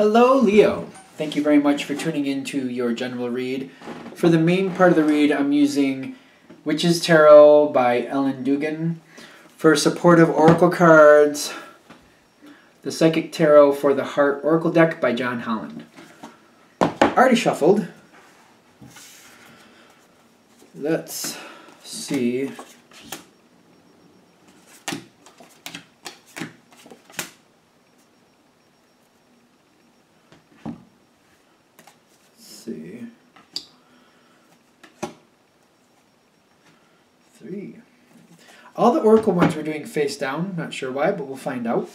Hello, Leo. Thank you very much for tuning into your general read. For the main part of the read, I'm using Witch's Tarot by Ellen Dugan. For supportive oracle cards, the Psychic Tarot for the Heart Oracle deck by John Holland. Already shuffled. Let's see. Three. All the oracle ones we're doing face down. Not sure why, but we'll find out.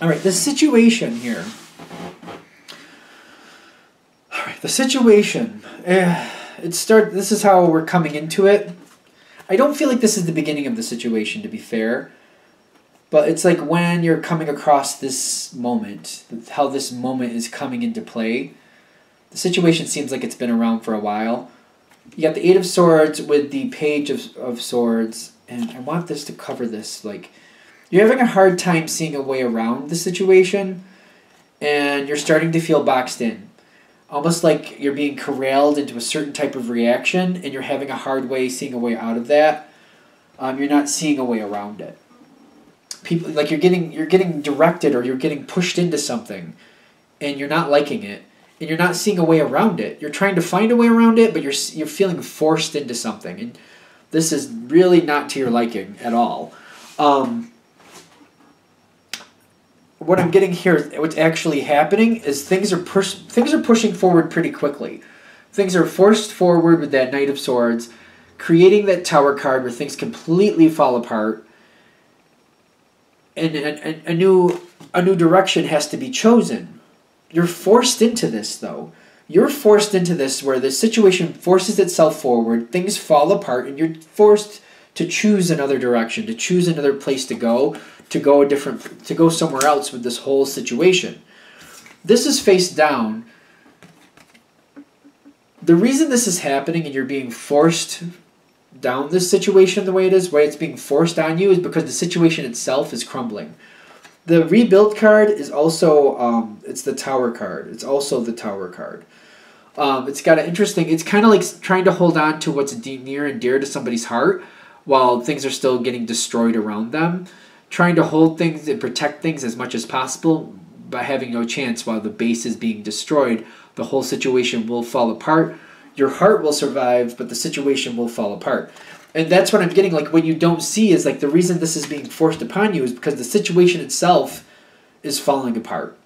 All right, the situation here. All right, the situation. This is how we're coming into it. I don't feel like this is the beginning of the situation, to be fair. But it's like when you're coming across this moment, how this moment is coming into play. The situation seems like it's been around for a while. You got the Eight of Swords with the Page of Swords, and I want this to cover this. Like, you're having a hard time seeing a way around the situation, and you're starting to feel boxed in. Almost like you're being corralled into a certain type of reaction, and you're having a hard way seeing a way out of that. You're not seeing a way around it. People, like, you're getting directed, or you're getting pushed into something, and you're not liking it. And you're not seeing a way around it. You're trying to find a way around it, but you're feeling forced into something. And this is really not to your liking at all. What I'm getting here, what's actually happening, is things are pushing forward pretty quickly. Things are forced forward with that Knight of Swords, creating that Tower card where things completely fall apart. And a new direction has to be chosen. You're forced into this, though. You're forced into this where the situation forces itself forward, things fall apart, and you're forced to choose another direction, to choose another place to go somewhere else with this whole situation. This is face down. The reason this is happening and you're being forced down this situation the way it is, why it's being forced on you, is because the situation itself is crumbling. The Rebuild card is also, it's the Tower card. It's also the Tower card. It's got an interesting, it's kind of like trying to hold on to what's near and dear to somebody's heart while things are still getting destroyed around them. Trying to hold things and protect things as much as possible by having no chance while the base is being destroyed. The whole situation will fall apart. Your heart will survive, but the situation will fall apart. And that's what I'm getting. Like, what you don't see is, like, the reason this is being forced upon you is because the situation itself is falling apart.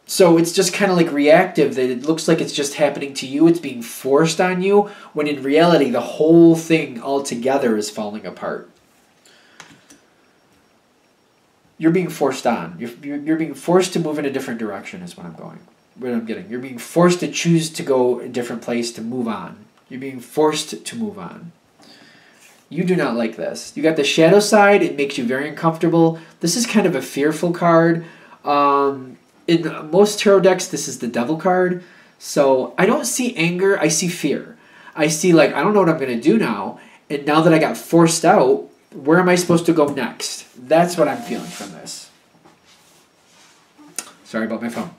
So it's just kind of like reactive, that it looks like it's just happening to you. It's being forced on you, when in reality, the whole thing altogether is falling apart. You're being forced on. You're being forced to move in a different direction is what I'm getting. You're being forced to choose to go a different place, to move on. You're being forced to move on. You do not like this. You got the shadow side. It makes you very uncomfortable. This is kind of a fearful card. In most tarot decks, this is the Devil card. So I don't see anger. I see fear. I see, like, I don't know what I'm going to do now. And now that I got forced out, where am I supposed to go next? That's what I'm feeling from this. Sorry about my phone.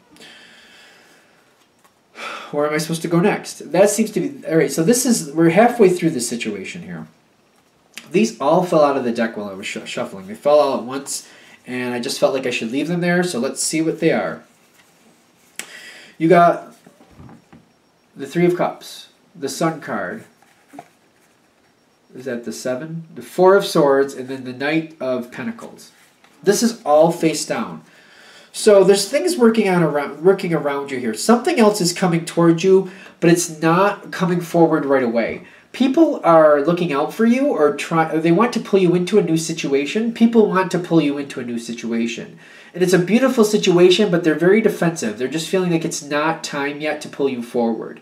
Where am I supposed to go next? That seems to be... All right, so we're halfway through the situation here. These all fell out of the deck while I was shuffling. They fell all at once, and I just felt like I should leave them there, so let's see what they are. You got the Three of Cups, the Sun card. Is that the 7? The Four of Swords, and then the Knight of Pentacles. This is all face down. So there's things working around you here. Something else is coming towards you, but it's not coming forward right away. People are looking out for you, or they want to pull you into a new situation. People want to pull you into a new situation. And it's a beautiful situation, but they're very defensive. They're just feeling like it's not time yet to pull you forward.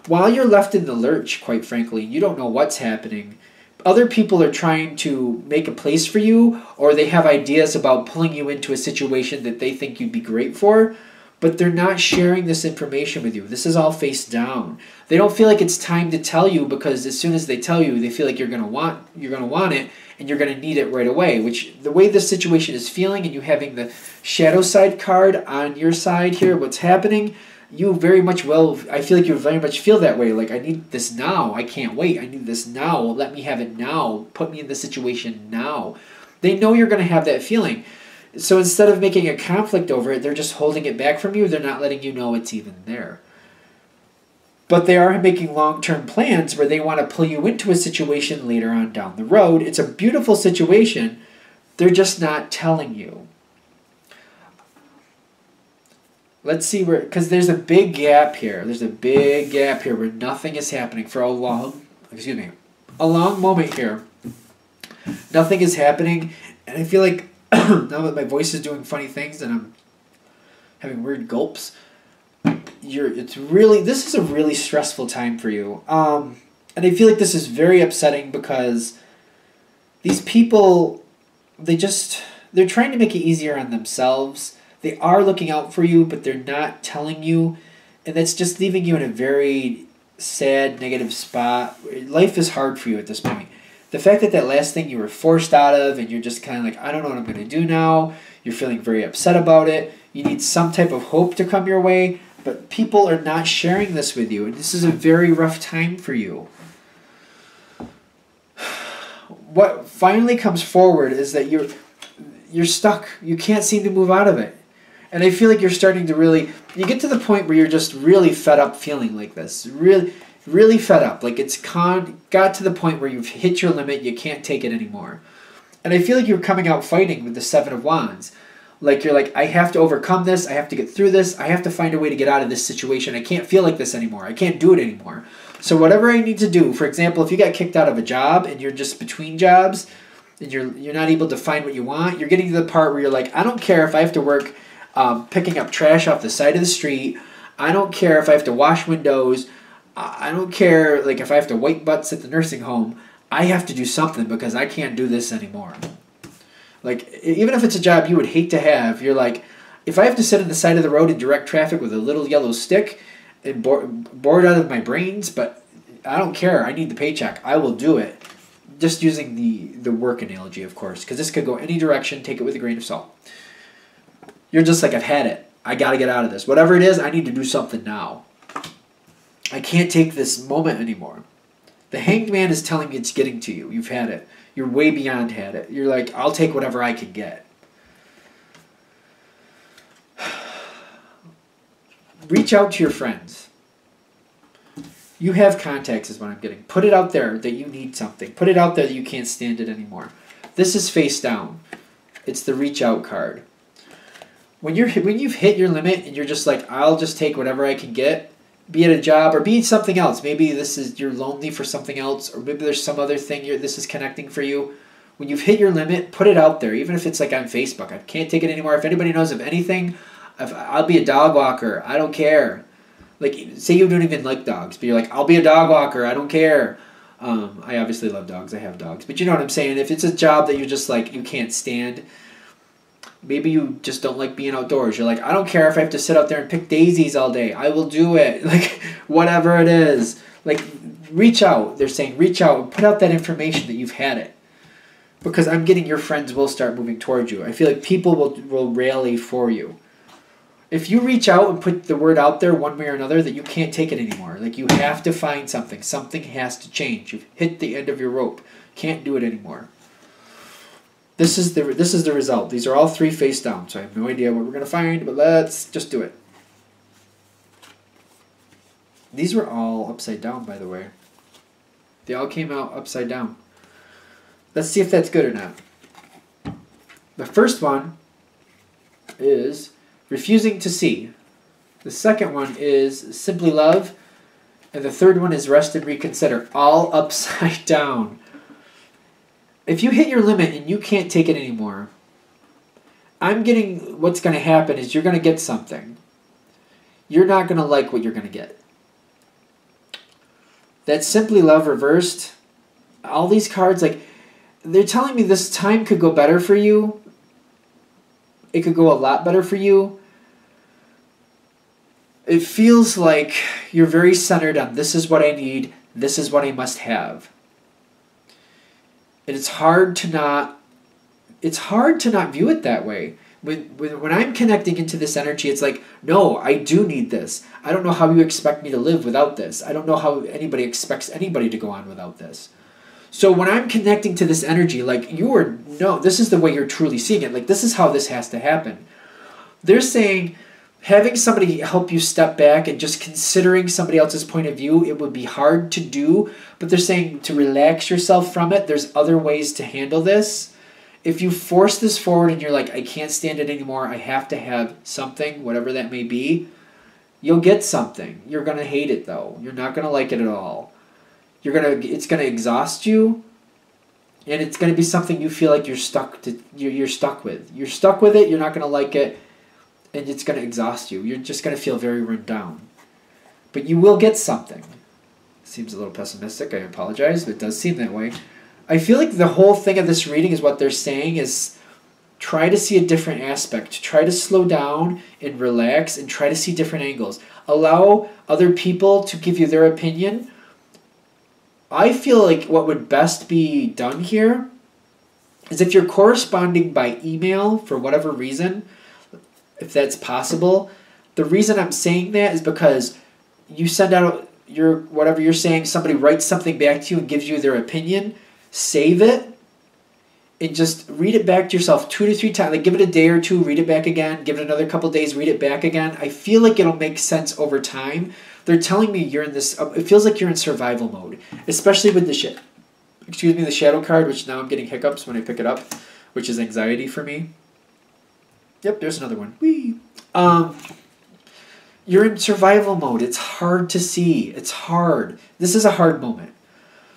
While you're left in the lurch, quite frankly, you don't know what's happening. Other people are trying to make a place for you, or they have ideas about pulling you into a situation that they think you'd be great for. but they're not sharing this information with you. This is all face down. They don't feel like it's time to tell you, because as soon as they tell you, they feel like you're gonna want it, and you're gonna need it right away. Which, the way this situation is feeling, and you having the shadow side card on your side here, what's happening, you very much will. I feel like you very much feel that way. Like, I need this now. I can't wait. I need this now. Let me have it now. Put me in this situation now. They know you're gonna have that feeling. So instead of making a conflict over it, they're just holding it back from you. They're not letting you know it's even there. But they are making long-term plans where they want to pull you into a situation later on down the road. It's a beautiful situation. They're just not telling you. Let's see where, because there's a big gap here. There's a big gap here where nothing is happening for a long moment here. Nothing is happening, and I feel like now that my voice is doing funny things and I'm having weird gulps, this is a really stressful time for you. And I feel like this is very upsetting, because these people, they're trying to make it easier on themselves. They are looking out for you, but they're not telling you, and that's just leaving you in a very sad, negative spot. Life is hard for you at this point. The fact that last thing you were forced out of, and you're just kind of like, I don't know what I'm going to do now. You're feeling very upset about it. You need some type of hope to come your way, but people are not sharing this with you, and this is a very rough time for you. What finally comes forward is that you're stuck. You can't seem to move out of it. And I feel like you're starting to you get to the point where you're just really fed up feeling like this. Really fed up. Like, it's got to the point where you've hit your limit. You can't take it anymore. And I feel like you're coming out fighting with the Seven of Wands. Like, you're like, I have to overcome this. I have to get through this. I have to find a way to get out of this situation. I can't feel like this anymore. I can't do it anymore. So whatever I need to do, for example, if you got kicked out of a job and you're just between jobs and you're not able to find what you want, you're getting to the part where you're like, I don't care if I have to work picking up trash off the side of the street. I don't care if I have to wash windows. I don't care, like, if I have to wipe butts at the nursing home. I have to do something, because I can't do this anymore. Like, even if it's a job you would hate to have, you're like, if I have to sit on the side of the road in direct traffic with a little yellow stick and bored out of my brains, but I don't care. I need the paycheck. I will do it. Just using the work analogy, of course, because this could go any direction. Take it with a grain of salt. You're just like, I've had it. I got to get out of this. Whatever it is, I need to do something now. I can't take this moment anymore. The Hanged Man is telling me it's getting to you. You've had it. You're way beyond had it. You're like, I'll take whatever I can get. Reach out to your friends. You have contacts is what I'm getting. Put it out there that you need something. Put it out there that you can't stand it anymore. This is face down. It's the reach out card. When you've hit your limit and you're just like, I'll just take whatever I can get, be it a job or be it something else. Maybe you're lonely for something else, or maybe there's some other thing this is connecting for you. When you've hit your limit, put it out there, even if it's like on Facebook. I can't take it anymore. If anybody knows of anything, I'll be a dog walker. I don't care. Like, say you don't even like dogs, but you're like, I'll be a dog walker. I don't care. I obviously love dogs. I have dogs. But you know what I'm saying? If it's a job that you're just like, you can't stand, maybe you just don't like being outdoors. You're like, I don't care if I have to sit out there and pick daisies all day. I will do it. Like, whatever it is. Like, reach out. They're saying reach out and put out that information that you've had it. Because I'm getting your friends will start moving towards you. I feel like people will rally for you. If you reach out and put the word out there one way or another that you can't take it anymore. Like, you have to find something. Something has to change. You've hit the end of your rope. Can't do it anymore. This is the result. These are all three face down, so I have no idea what we're going to find, but let's just do it. These were all upside down, by the way. They all came out upside down. Let's see if that's good or not. The first one is refusing to see. The second one is simply love. And the third one is rest and reconsider. All upside down. If you hit your limit and you can't take it anymore, I'm getting what's going to happen is you're going to get something. You're not going to like what you're going to get. That's simply love reversed. All these cards, like, they're telling me this time could go better for you. It could go a lot better for you. It feels like you're very centered on this is what I need, this is what I must have. And it's hard to not view it that way. When I'm connecting into this energy, it's like, no, I do need this. I don't know how you expect me to live without this. I don't know how anybody expects anybody to go on without this. So when I'm connecting to this energy, like this is the way you're truly seeing it. Like, this is how this has to happen. They're saying having somebody help you step back and just considering somebody else's point of view, it would be hard to do, but they're saying to relax yourself from it. There's other ways to handle this. If you force this forward and you're like, I can't stand it anymore, I have to have something, whatever that may be, you'll get something. You're going to hate it, though. You're not going to like it at all. It's going to exhaust you, and it's going to be something you feel like you're stuck with. You're stuck with it, you're not going to like it, and it's going to exhaust you. You're just going to feel very run down. But you will get something. Seems a little pessimistic, I apologize, but it does seem that way. I feel like the whole thing of this reading is what they're saying is try to see a different aspect. Try to slow down and relax and try to see different angles. Allow other people to give you their opinion. I feel like what would best be done here is if you're corresponding by email for whatever reason, if that's possible. The reason I'm saying that is because you send out whatever you're saying, somebody writes something back to you and gives you their opinion. Save it and just read it back to yourself 2 to 3 times. Like, give it a day or two, read it back again, give it another couple days, read it back again. I feel like it'll make sense over time. They're telling me you're in this, it feels like you're in survival mode, especially with the shadow card, which now I'm getting hiccups when I pick it up, which is anxiety for me. Yep, there's another one. Whee! You're in survival mode. It's hard to see. It's hard. This is a hard moment.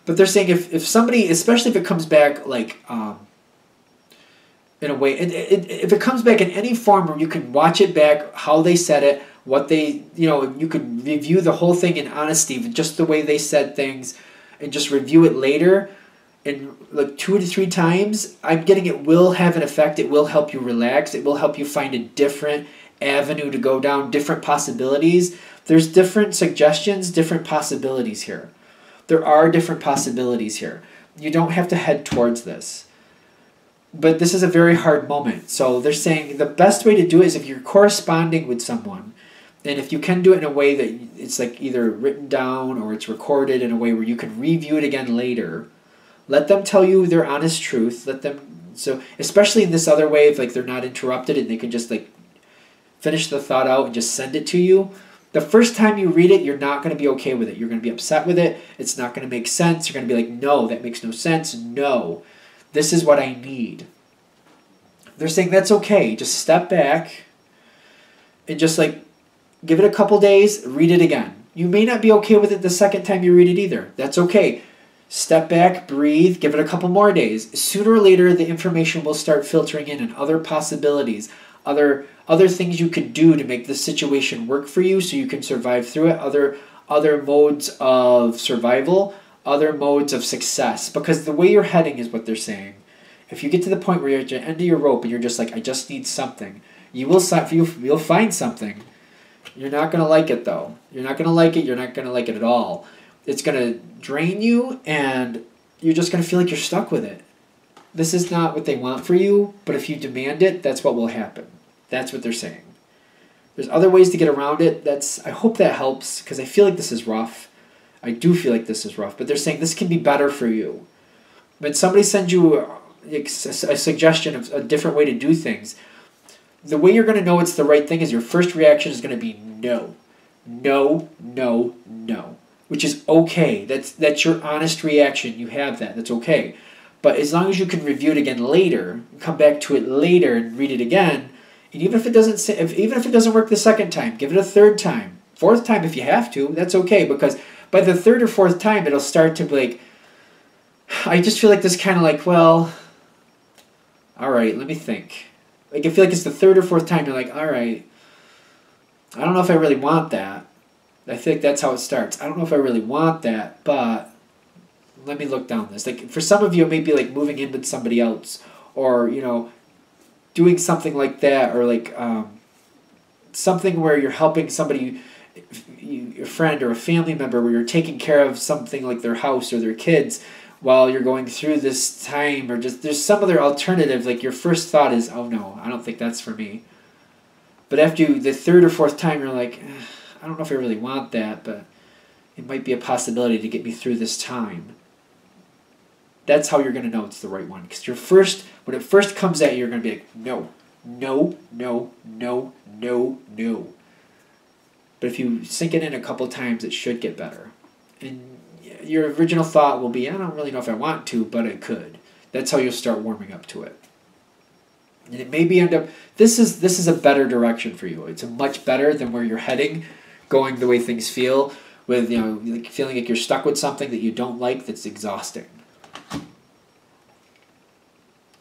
But they're saying if somebody, especially if it comes back like in a way, if it comes back in any form where you can watch it back, how they said it, what they, you could review the whole thing in honesty, just the way they said things, and just review it later, and like 2 to 3 times, I'm getting it will have an effect. It will help you relax. It will help you find a different avenue to go down, different possibilities. There's different suggestions, different possibilities here. There are different possibilities here. You don't have to head towards this. But this is a very hard moment. So they're saying the best way to do it is if you're corresponding with someone, and if you can do it in a way that it's like either written down or it's recorded in a way where you can review it again later, let them tell you their honest truth. So especially in this other way, if like they're not interrupted and they can just like finish the thought out and just send it to you. The first time you read it, you're not going to be okay with it. You're going to be upset with it. It's not going to make sense. You're going to be like, no, that makes no sense. No, this is what I need. They're saying that's okay. Just step back and just like give it a couple days, read it again. You may not be okay with it the second time you read it either. That's okay. Step back, breathe, give it a couple more days. Sooner or later, the information will start filtering in and other possibilities, other things you could do to make this situation work for you so you can survive through it, other modes of survival, other modes of success. Because the way you're heading is what they're saying. If you get to the point where you're at the end of your rope and you're just like, I just need something, you'll find something. You're not going to like it, though. You're not going to like it. You're not going to like it at all. It's going to drain you, and you're just going to feel like you're stuck with it. This is not what they want for you, but if you demand it, that's what will happen. That's what they're saying. There's other ways to get around it. I hope that helps, because I feel like this is rough. I do feel like this is rough, but they're saying this can be better for you. When somebody sends you a suggestion of a different way to do things, the way you're going to know it's the right thing is your first reaction is going to be no. No, no, no. Which is okay. That's your honest reaction. You have that. That's okay. But as long as you can review it again later, come back to it later and read it again, and even if it doesn't work the second time, give it a third time, fourth time if you have to. That's okay, because by the third or fourth time, it'll start to be like, I just feel like this kind of like, well, all right, let me think. Like, I feel like it's the third or fourth time you're like, all right, I don't know if I really want that. I feel like that's how it starts. I don't know if I really want that, but let me look down this. Like, for some of you, it may be like moving in with somebody else, or, doing something like that, or like something where you're helping somebody a friend or a family member where you're taking care of something like their house or their kids while you're going through this time, or just there's some other alternative, like your first thought is, oh no, I don't think that's for me. But after the third or fourth time, you're like, I don't know if I really want that, but it might be a possibility to get me through this time. That's how you're going to know it's the right one. Because when it first comes at you, you're going to be like, no, no, no, no, no, no. But if you sink it in a couple times, it should get better. And your original thought will be, I don't really know if I want to, but it could. That's how you'll start warming up to it. And it maybe end up, this is a better direction for you. It's a much better than where you're heading, going the way things feel, with, like feeling like you're stuck with something that you don't like, that's exhausting.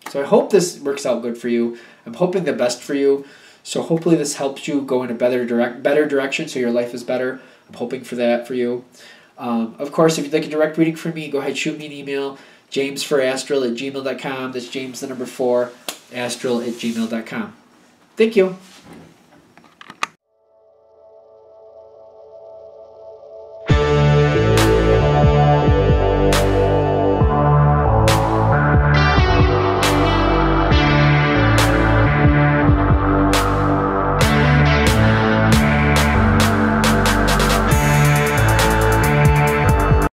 So I hope this works out good for you. I'm hoping the best for you. So hopefully this helps you go in a better direction so your life is better. I'm hoping for that for you. Of course, if you'd like a direct reading from me, go ahead, shoot me an email, jamesforastral@gmail.com. That's James, the number 4, astral@gmail.com. Thank you.